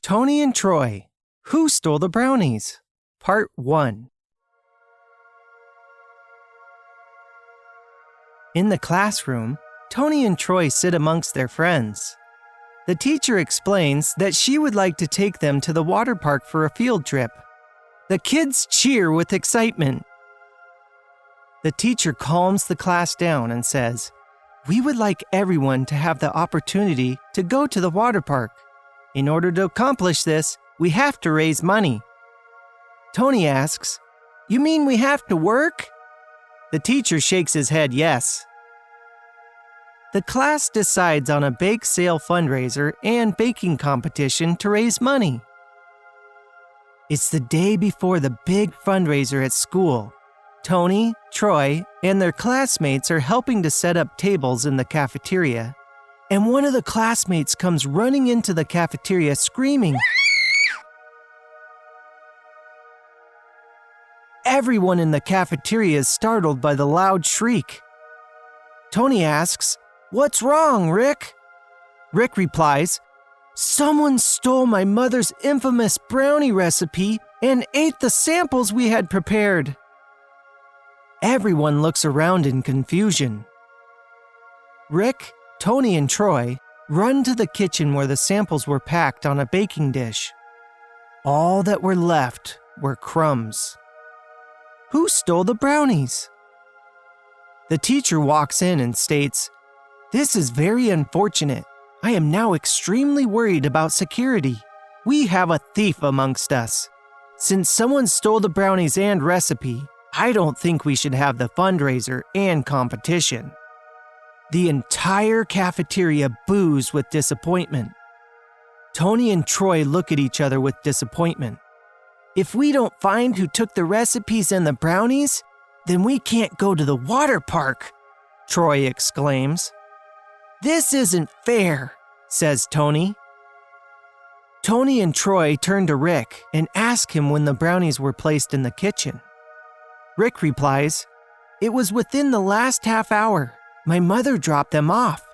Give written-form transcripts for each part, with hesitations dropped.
Toni and Troy, Who Stole the Brownies? Part 1. In the classroom, Toni and Troy sit amongst their friends. The teacher explains that she would like to take them to the water park for a field trip. The kids cheer with excitement. The teacher calms the class down and says, "We would like everyone to have the opportunity to go to the water park. In order to accomplish this, we have to raise money." Toni asks, "You mean we have to work?" The teacher shakes his head yes. The class decides on a bake sale fundraiser and baking competition to raise money. It's the day before the big fundraiser at school. Toni, Troy, and their classmates are helping to set up tables in the cafeteria. And one of the classmates comes running into the cafeteria screaming. Everyone in the cafeteria is startled by the loud shriek. Toni asks, "What's wrong, Rick?" Rick replies, "Someone stole my mother's infamous brownie recipe and ate the samples we had prepared." Everyone looks around in confusion. Rick, Toni, and Troy run to the kitchen where the samples were packed on a baking dish. All that were left were crumbs. Who stole the brownies? The teacher walks in and states, "This is very unfortunate. I am now extremely worried about security. We have a thief amongst us. Since someone stole the brownies and recipe, I don't think we should have the fundraiser and competition." The entire cafeteria boos with disappointment. Toni and Troy look at each other with disappointment. "If we don't find who took the recipes and the brownies, then we can't go to the water park," Troy exclaims. "This isn't fair," says Toni. Toni and Troy turn to Rick and ask him when the brownies were placed in the kitchen. Rick replies, "It was within the last half hour. My mother dropped them off."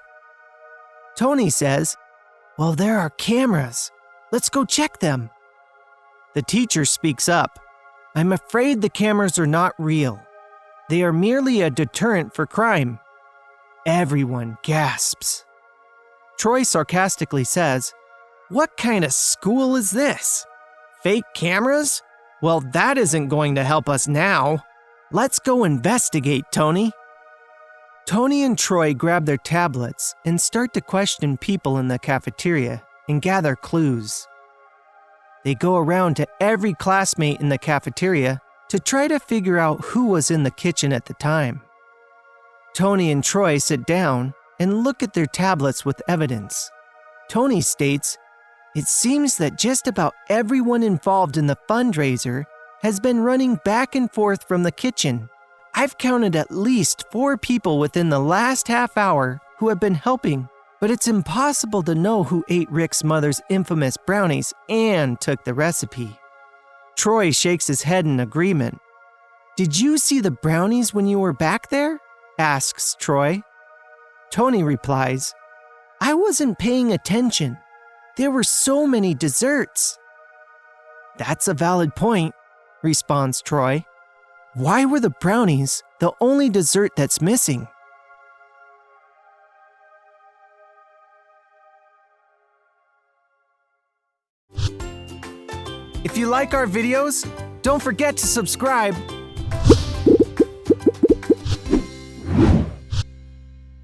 Toni says, "Well, there are cameras. Let's go check them." The teacher speaks up. "I'm afraid the cameras are not real. They are merely a deterrent for crime." Everyone gasps. Troy sarcastically says, "What kind of school is this? Fake cameras? Well, that isn't going to help us now. Let's go investigate, Toni." Toni and Troy grab their tablets and start to question people in the cafeteria and gather clues. They go around to every classmate in the cafeteria to try to figure out who was in the kitchen at the time. Toni and Troy sit down and look at their tablets with evidence. Toni states, "It seems that just about everyone involved in the fundraiser has been running back and forth from the kitchen. I've counted at least 4 people within the last half hour who have been helping, but it's impossible to know who ate Rick's mother's infamous brownies and took the recipe." Troy shakes his head in agreement. "Did you see the brownies when you were back there?" asks Troy. Toni replies, "I wasn't paying attention. There were so many desserts." "That's a valid point," responds Troy. "Why were the brownies the only dessert that's missing?" If you like our videos, don't forget to subscribe